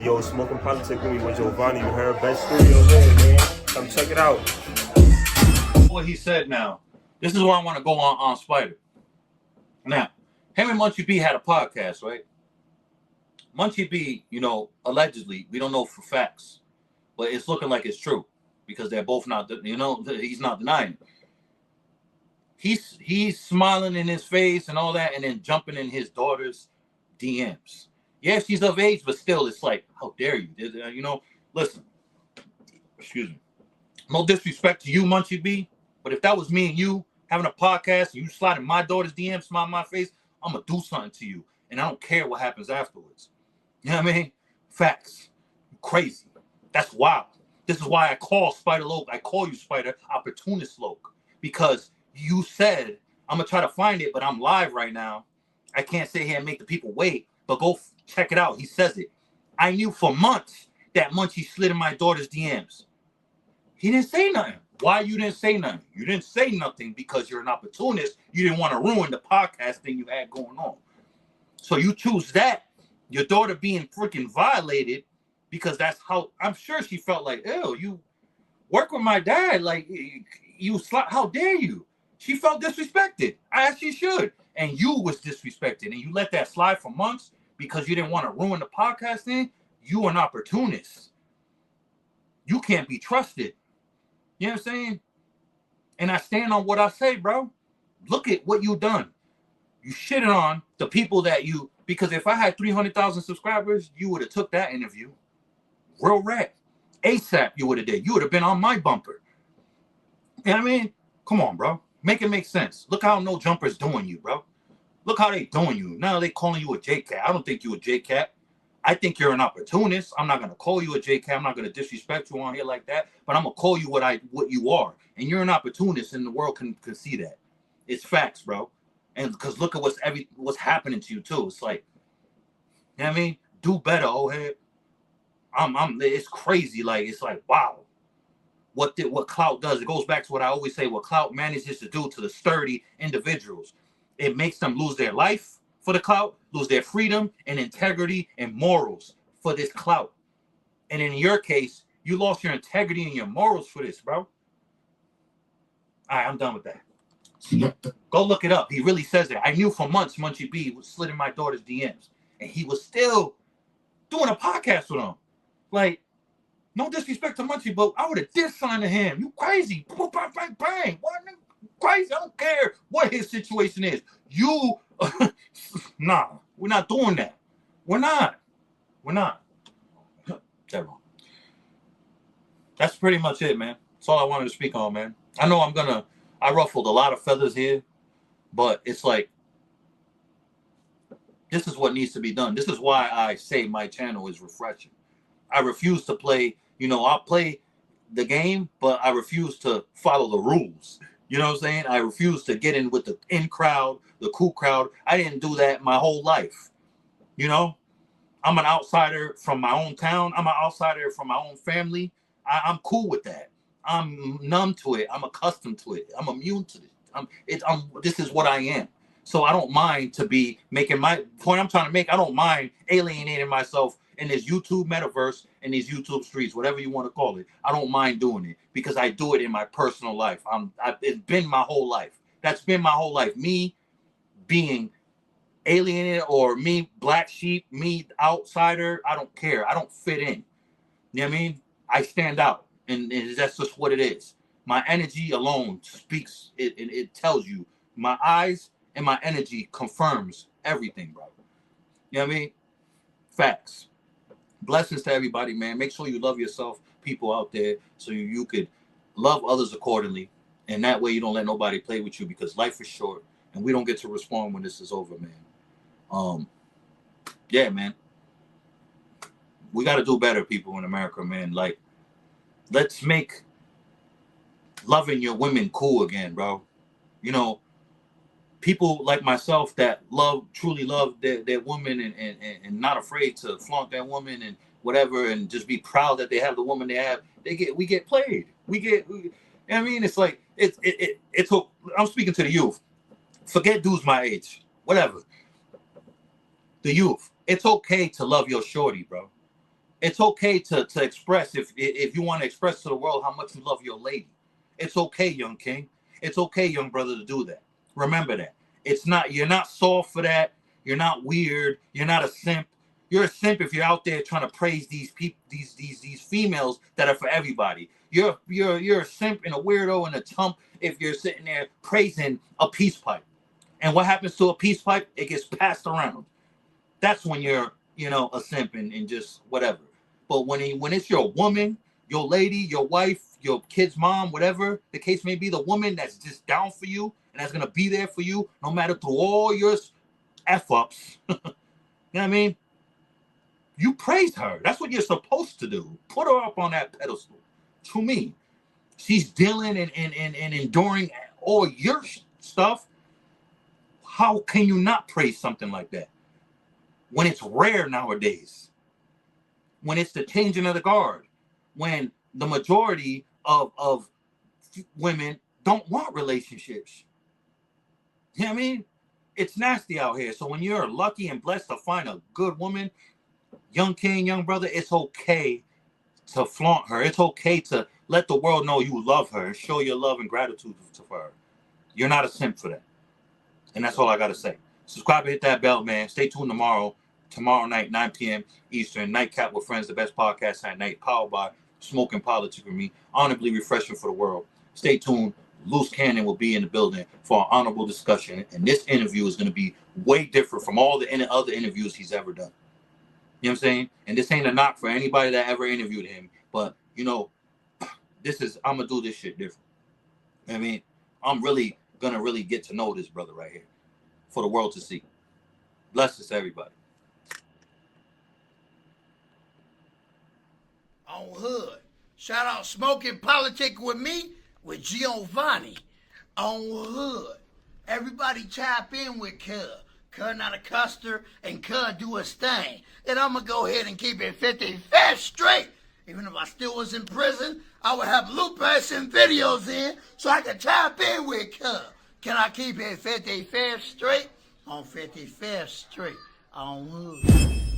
Yo, Smoking Politics with me with Giovanni. You heard Best Studio Lane, man. Come check it out. What he said now. This is where I want to go on Spider. Now, him and Muncie B had a podcast, right? Muncie B, allegedly, we don't know for facts, but it's looking like it's true because they're both not, he's not denying it. He's smiling in his face and all that and then jumping in his daughter's DMs. Yeah, she's of age, but still, it's like, how dare you? Listen, excuse me. No disrespect to you, Muncie B, but if that was me and you having a podcast and you slide in my daughter's DM, smile in my face, I'm going to do something to you. And I don't care what happens afterwards. You know what I mean? Facts. Crazy. That's wild. This is why I call Spider Loke. I call you Spider Opportunist Loke. Because you said, I'm going to try to find it, but I'm live right now. I can't sit here and make the people wait. But go check it out. He says it. I knew for months that Muncie slid in my daughter's DMs. He didn't say nothing. Why you didn't say nothing? You didn't say nothing because you're an opportunist. You didn't want to ruin the podcast thing you had going on. So you choose that. Your daughter being freaking violated because that's how I'm sure she felt like, ew, you work with my dad. Like, how dare you? She felt disrespected. As she should. And you was disrespected. And you let that slide for months because you didn't want to ruin the podcast thing. You an opportunist. You can't be trusted. You know what I'm saying? And I stand on what I say, bro. Look at what you done. You shitted on the people that you, because if I had 300,000 subscribers, you would have took that interview. Real rap. ASAP you would have did. You would have been on my bumper. You know what I mean? Come on, bro. Make it make sense. Look how No Jumper's doing you, bro. Look how they doing you. Now they calling you a J-Cat. I don't think you a J-Cat. I think you're an opportunist. I'm not going to call you a J-Cat. I'm not going to disrespect you on here like that. But I'm going to call you what you are. And you're an opportunist, and the world can see that. It's facts, bro. And because look at what's happening to you, too. It's like, you know what I mean? Do better, old head. It's crazy. Like, it's like, wow. What clout does. It goes back to what I always say, what clout manages to do to the sturdy individuals. It makes them lose their life for the clout, lose their freedom and integrity and morals for this clout. And in your case, you lost your integrity and your morals for this, bro. All right, I'm done with that. Go look it up. He really says it. I knew for months Muncie B was slid in my daughter's DMs. And he was still doing a podcast with him. Like, no disrespect to Muncie, but I would have did something to him. You crazy. Bang, bang, bang. What? Crazy. I don't care what his situation is. You, nah, we're not doing that. We're not. That's pretty much it, man. That's all I wanted to speak on, man. I know I ruffled a lot of feathers here, but it's like, this is what needs to be done. This is why I say my channel is refreshing. I refuse to play, I'll play the game, but I refuse to follow the rules. You know what I'm saying? I refuse to get in with the in crowd, the cool crowd. I didn't do that my whole life. I'm an outsider from my own town. I'm an outsider from my own family. I'm cool with that. I'm numb to it. I'm accustomed to it. I'm immune to it. This is what I am. So I don't mind to be making my point I'm trying to make. I don't mind alienating myself in this YouTube metaverse, in these YouTube streets, whatever you want to call it. I don't mind doing it because I do it in my personal life. It's been my whole life. That's been my whole life. Me being alienated or me black sheep, me outsider, I don't care. I don't fit in. You know what I mean? I stand out, and that's just what it is. My energy alone speaks. It tells you. My eyes and my energy confirms everything, bro. You know what I mean? Facts. Blessings to everybody, man. Make sure you love yourself, people out there, so you could love others accordingly. And that way you don't let nobody play with you because life is short and we don't get to respond when this is over, man. Yeah, man. We got to do better, people in America, man. Like, let's make loving your women cool again, bro. People like myself that truly love their woman and not afraid to flaunt their woman and whatever and just be proud that they have the woman they have. We get played. I mean, it's like I'm speaking to the youth. Forget dudes my age, whatever. The youth. It's okay to love your shorty, bro. It's okay to express if you want to express to the world how much you love your lady. It's okay, young king. It's okay, young brother, to do that. Remember that. It's not, you're not soft for that. You're not weird. You're not a simp. You're a simp if you're out there trying to praise these people, these females that are for everybody. You're a simp and a weirdo and a chump if you're sitting there praising a peace pipe. And what happens to a peace pipe? It gets passed around. That's when you're, a simp and just whatever. But when it's your woman, your lady, your wife, your kid's mom, whatever the case may be, the woman that's just down for you and that's gonna be there for you no matter through all your f-ups. You know what I mean? You praise her. That's what you're supposed to do. Put her up on that pedestal. To me, she's dealing and enduring all your stuff. How can you not praise something like that when it's rare nowadays? When it's the changing of the guard, when the majority of women don't want relationships. You know what I mean? It's nasty out here. So when you're lucky and blessed to find a good woman, young king, young brother, it's okay to flaunt her. It's okay to let the world know you love her and show your love and gratitude to her. You're not a simp for that. And that's all I got to say. Subscribe and hit that bell, man. Stay tuned tomorrow night, 9 p.m. Eastern. Nightcap with Friends, the best podcast at night, powered by Smoking Politics with me. Honorably refreshing for the world. Stay tuned. Loose Cannon will be in the building for an honorable discussion. And this interview is going to be way different from all the other interviews he's ever done. You know what I'm saying? And this ain't a knock for anybody that ever interviewed him. But, I'm going to do this shit different. I mean, I'm really going to really get to know this brother right here for the world to see. Bless us, everybody. On Hood. Shout out Smoking Politics with me, with Giovanni. On Hood. Everybody chime in with Cuz. Cuz not a custer, and Cuz do his thing. And I'm going to go ahead and keep it 55 straight. Even if I still was in prison, I would have loopers and videos in so I could chime in with Cuz. Can I keep it 55 straight? On 55 straight. On Hood.